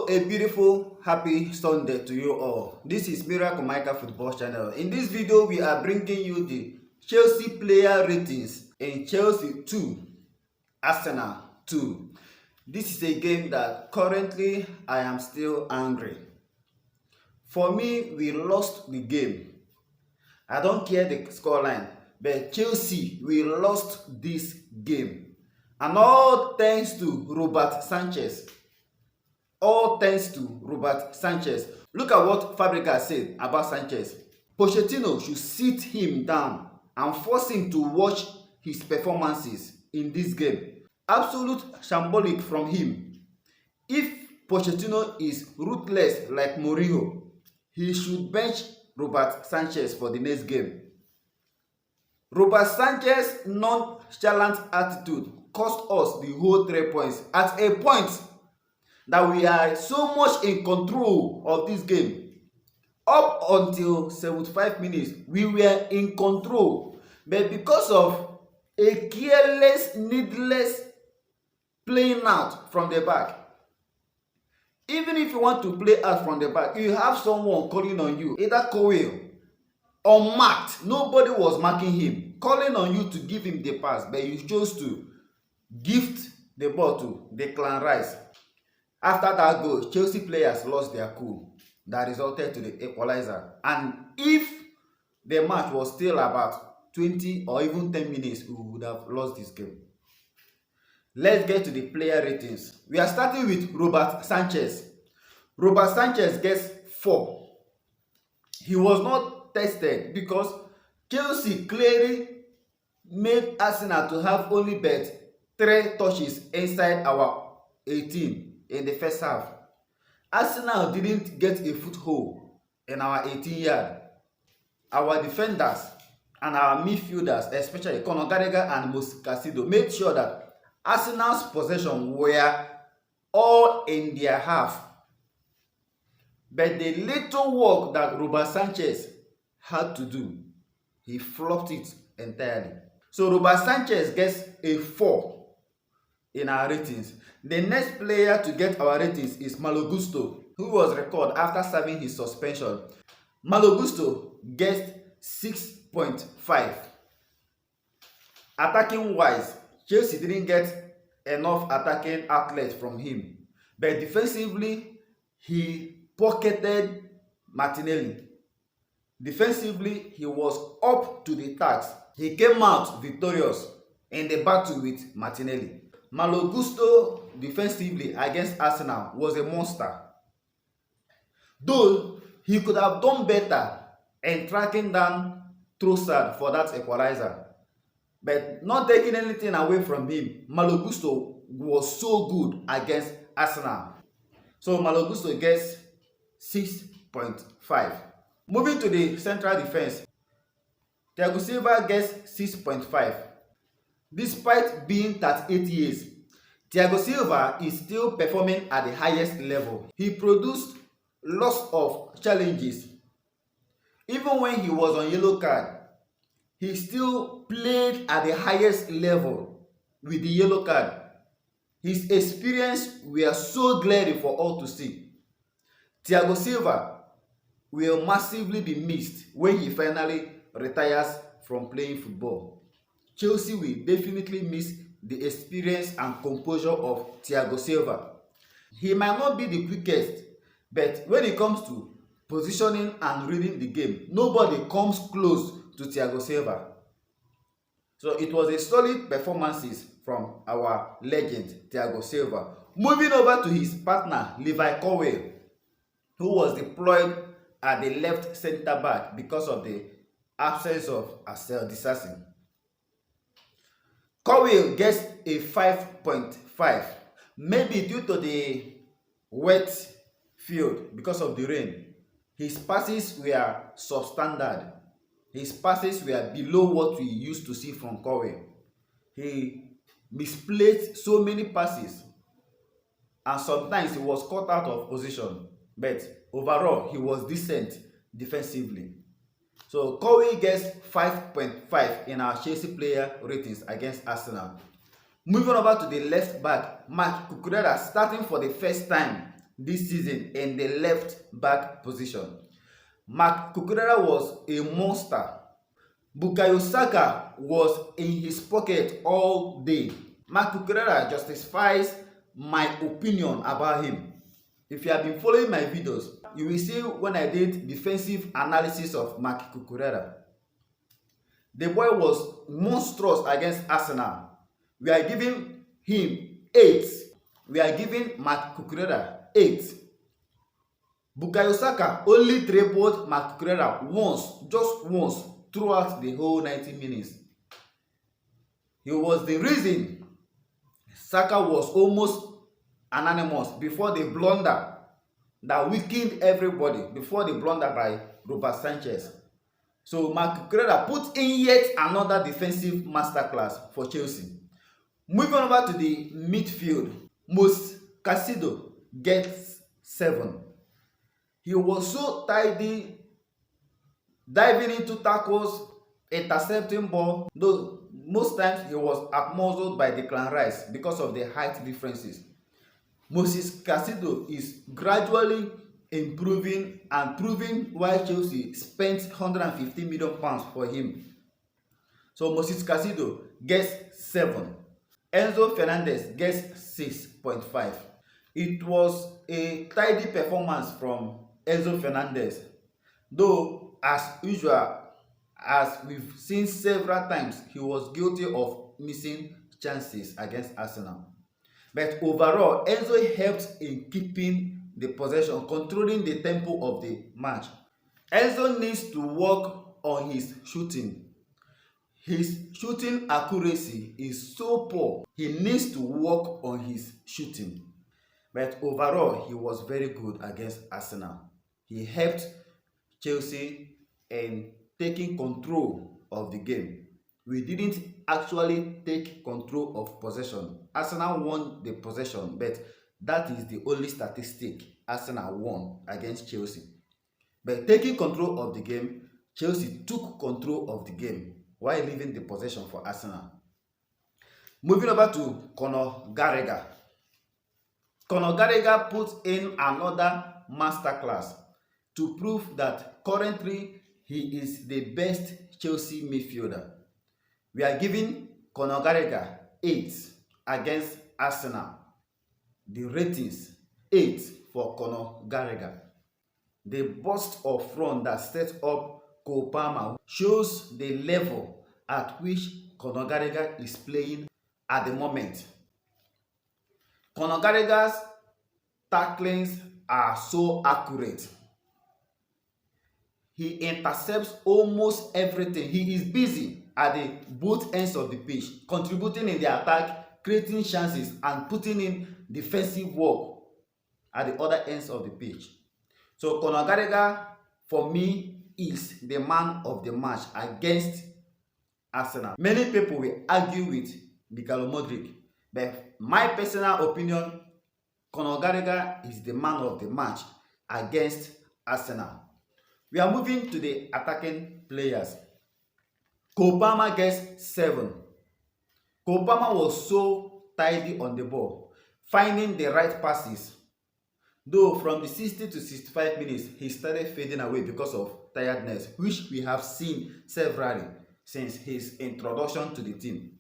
Hello, a beautiful, happy Sunday to you all. This is Miracle Michael Football Channel. In this video, we are bringing you the Chelsea player ratings in Chelsea 2, Arsenal 2. This is a game that currently I am still angry. For me, we lost the game. I don't care the scoreline, but Chelsea, we lost this game. And all thanks to Robert Sanchez. All thanks to Robert Sanchez. Look at what Fabregas said about Sanchez. Pochettino should sit him down and force him to watch his performances in this game. Absolute shambolic from him. If Pochettino is ruthless like Mourinho, he should bench Robert Sanchez for the next game. Robert Sanchez's nonchalant attitude cost us the whole 3 points at a point that we are so much in control of this game. Up until 75 minutes, we were in control. But because of a careless, needless playing out from the back, even if you want to play out from the back, you have someone calling on you, either Cowell, unmarked, nobody was marking him, calling on you to give him the pass, but you chose to gift the ball to Declan Rice. After that goal, Chelsea players lost their cool. That resulted to the equalizer. And if the match was still about 20 or even 10 minutes, we would have lost this game. Let's get to the player ratings. We are starting with Robert Sanchez. Robert Sanchez gets 4. He was not tested because Chelsea clearly made Arsenal to have only but 3 touches inside our 18 in the first half. Arsenal didn't get a foothold in our 18-yard. Our defenders and our midfielders, especially Conor Gallagher and Moses Caicedo, made sure that Arsenal's possession were all in their half. But the little work that Robert Sanchez had to do, he flopped it entirely. So Robert Sanchez gets a 4 in our ratings. The next player to get our ratings is Malo Gusto, who was recalled after serving his suspension. Malo Gusto gets 6.5. Attacking wise, Chelsea didn't get enough attacking outlets from him. But defensively, he pocketed Martinelli. Defensively, he was up to the task. He came out victorious in the battle with Martinelli. Malo Gusto defensively against Arsenal was a monster. Though he could have done better in tracking down Trossard for that equalizer. But not taking anything away from him, Malo Gusto was so good against Arsenal. So Malo Gusto gets 6.5. Moving to the central defense, Thiago Silva gets 6.5. Despite being 38 years, Thiago Silva is still performing at the highest level. He produced lots of challenges. Even when he was on yellow card, he still played at the highest level with the yellow card. His experience were so glaring for all to see. Thiago Silva will massively be missed when he finally retires from playing football. Chelsea will definitely miss the experience and composure of Thiago Silva. He might not be the quickest, but when it comes to positioning and reading the game, nobody comes close to Thiago Silva. So it was a solid performance from our legend Thiago Silva. Moving over to his partner Levi Cowell, who was deployed at the left centre back because of the absence of Marcel Disasi. Cowell gets a 5.5, maybe due to the wet field because of the rain. His passes were substandard. His passes were below what we used to see from Cowell. He misplaced so many passes and sometimes he was caught out of position. But overall, he was decent defensively. So Cowell gets 5.5 in our Chelsea player ratings against Arsenal. Moving over to the left back, Marc Cucurella, starting for the first time this season in the left back position. Marc Cucurella was a monster. Bukayo Saka was in his pocket all day. Marc Cucurella justifies my opinion about him. If you have been following my videos, you will see when I did defensive analysis of Marc Cucurella. The boy was monstrous against Arsenal. We are giving him 8. We are giving Marc Cucurella 8. Bukayo Saka only dribbled Marc Cucurella once, just once, throughout the whole 90 minutes. He was the reason Saka was almost anonymous before the blunder that weakened everybody, before the blunder by Robert Sanchez. So Marc Cucurella put in yet another defensive masterclass for Chelsea. Moving over to the midfield, Moussa Caicedo gets 7. He was so tidy, diving into tackles, intercepting ball, though most times he was outmuscled by Declan Rice because of the height differences. Moussa Caicedo is gradually improving and proving why Chelsea spent £150 million for him. So Moussa Caicedo gets 7. Enzo Fernandez gets 6.5. It was a tidy performance from Enzo Fernandez, though as usual, as we've seen several times, he was guilty of missing chances against Arsenal. But overall, Enzo helped in keeping the possession, controlling the tempo of the match. Enzo needs to work on his shooting. His shooting accuracy is so poor. He needs to work on his shooting. But overall, he was very good against Arsenal. He helped Chelsea in taking control of the game. We didn't actually take control of possession. Arsenal won the possession, but that is the only statistic Arsenal won against Chelsea. But taking control of the game, Chelsea took control of the game while leaving the possession for Arsenal. Moving over to Conor Gallagher. Conor Gallagher put in another masterclass to prove that currently he is the best Chelsea midfielder. We are giving Conor Gallagher 8 against Arsenal. The ratings 8 for Conor Gallagher. The burst of front that set up Cole Palmer shows the level at which Conor Gallagher is playing at the moment. Conor Gallagher's tacklings are so accurate. He intercepts almost everything. He is busy at the both ends of the pitch, contributing in the attack, creating chances, and putting in defensive work at the other ends of the pitch. So Conor Gallagher, for me, is the man of the match against Arsenal. Many people will argue with Mikhailo Mudryk, but my personal opinion, Conor Gallagher is the man of the match against Arsenal. We are moving to the attacking players. Cole Palmer gets 7. Cole Palmer was so tidy on the ball, finding the right passes. Though from the 60 to 65 minutes, he started fading away because of tiredness, which we have seen severally since his introduction to the team.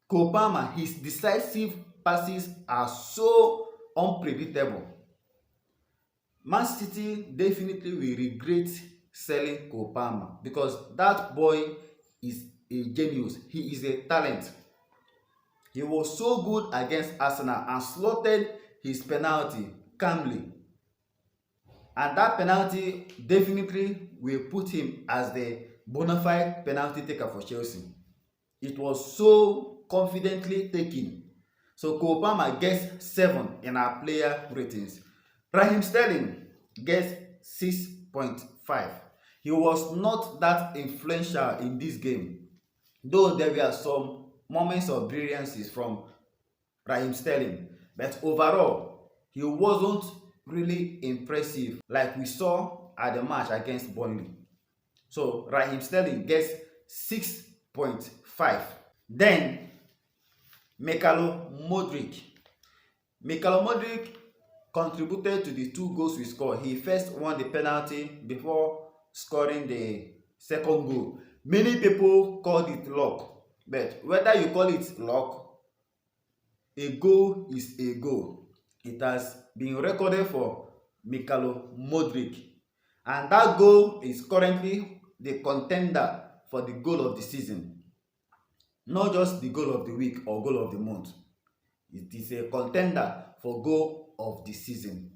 Cole Palmer, his decisive passes are so unpredictable. Man City definitely will regret selling Cole Palmer because that boy is a genius. He is a talent. He was so good against Arsenal and slotted his penalty calmly. And that penalty definitely will put him as the bona fide penalty taker for Chelsea. It was so confidently taken. So Cole Palmer gets 7 in our player ratings. Raheem Sterling gets 6.5. He was not that influential in this game, though there were some moments of brilliances from Raheem Sterling, but overall he wasn't really impressive like we saw at the match against Burnley. So Raheem Sterling gets 6.5. Then Mikhailo Mudryk. Mikhailo Mudryk contributed to the 2 goals we scored. He first won the penalty before scoring the second goal. Many people called it luck, but whether you call it luck, a goal is a goal. It has been recorded for Mikhailo Modric, and that goal is currently the contender for the goal of the season. Not just the goal of the week or goal of the month. It is a contender for goal of the season.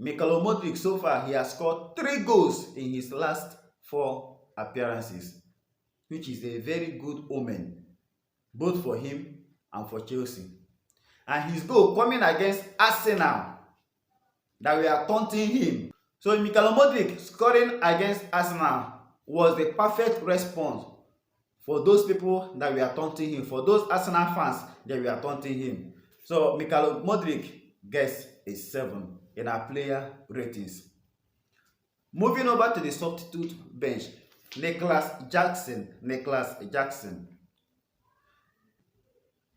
Mikhailo Modric, so far, he has scored 3 goals in his last 4 appearances, which is a very good omen, both for him and for Chelsea. And his goal coming against Arsenal, that we are taunting him. So Mikhailo Modric scoring against Arsenal was the perfect response for those people that we are taunting him, for those Arsenal fans that we are taunting him. So Mikhailo Modric gets a 7 in our player ratings. Moving over to the substitute bench, Nicholas Jackson.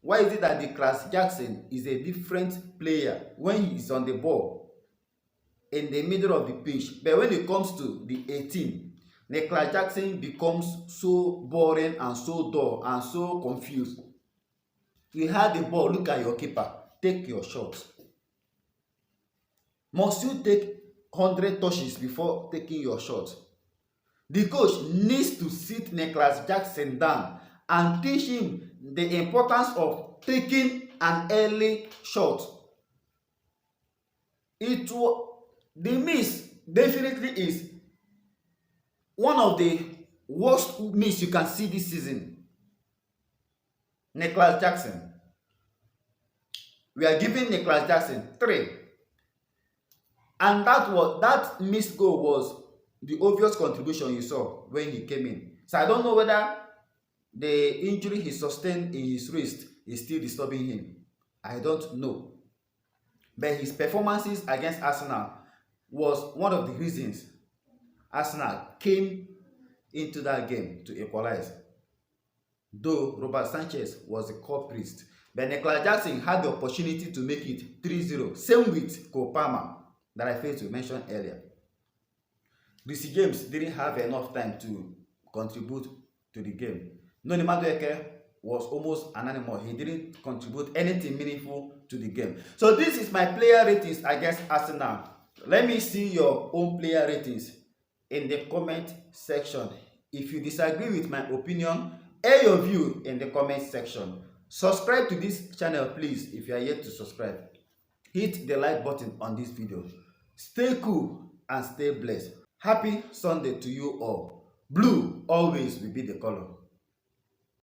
Why is it that Nicholas Jackson is a different player when he is on the ball in the middle of the pitch, but when it comes to the 18, Nicholas Jackson becomes so boring and so dull and so confused. You had the ball, look at your keeper, take your shot. Must you take 100 touches before taking your shot? The coach needs to sit Nicholas Jackson down and teach him the importance of taking an early shot. The miss definitely is one of the worst miss you can see this season. Nicholas Jackson. We are giving Nicholas Jackson 3. And that missed goal was the obvious contribution you saw when he came in. So I don't know whether the injury he sustained in his wrist is still disturbing him. I don't know. But his performances against Arsenal was one of the reasons Arsenal came into that game to equalize. Though Robert Sanchez was the culprit, but Nicholas Jackson had the opportunity to make it 3-0. Same with Cole Palmer that I failed to mention earlier. Reece James didn't have enough time to contribute to the game. Noni Madueke was almost an animal. He didn't contribute anything meaningful to the game. So this is my player ratings against Arsenal. Let me see your own player ratings in the comment section. If you disagree with my opinion, air your view in the comment section. Subscribe to this channel, please, if you are yet to subscribe. Hit the like button on this video. Stay cool and stay blessed. Happy Sunday to you all. Blue always will be the color.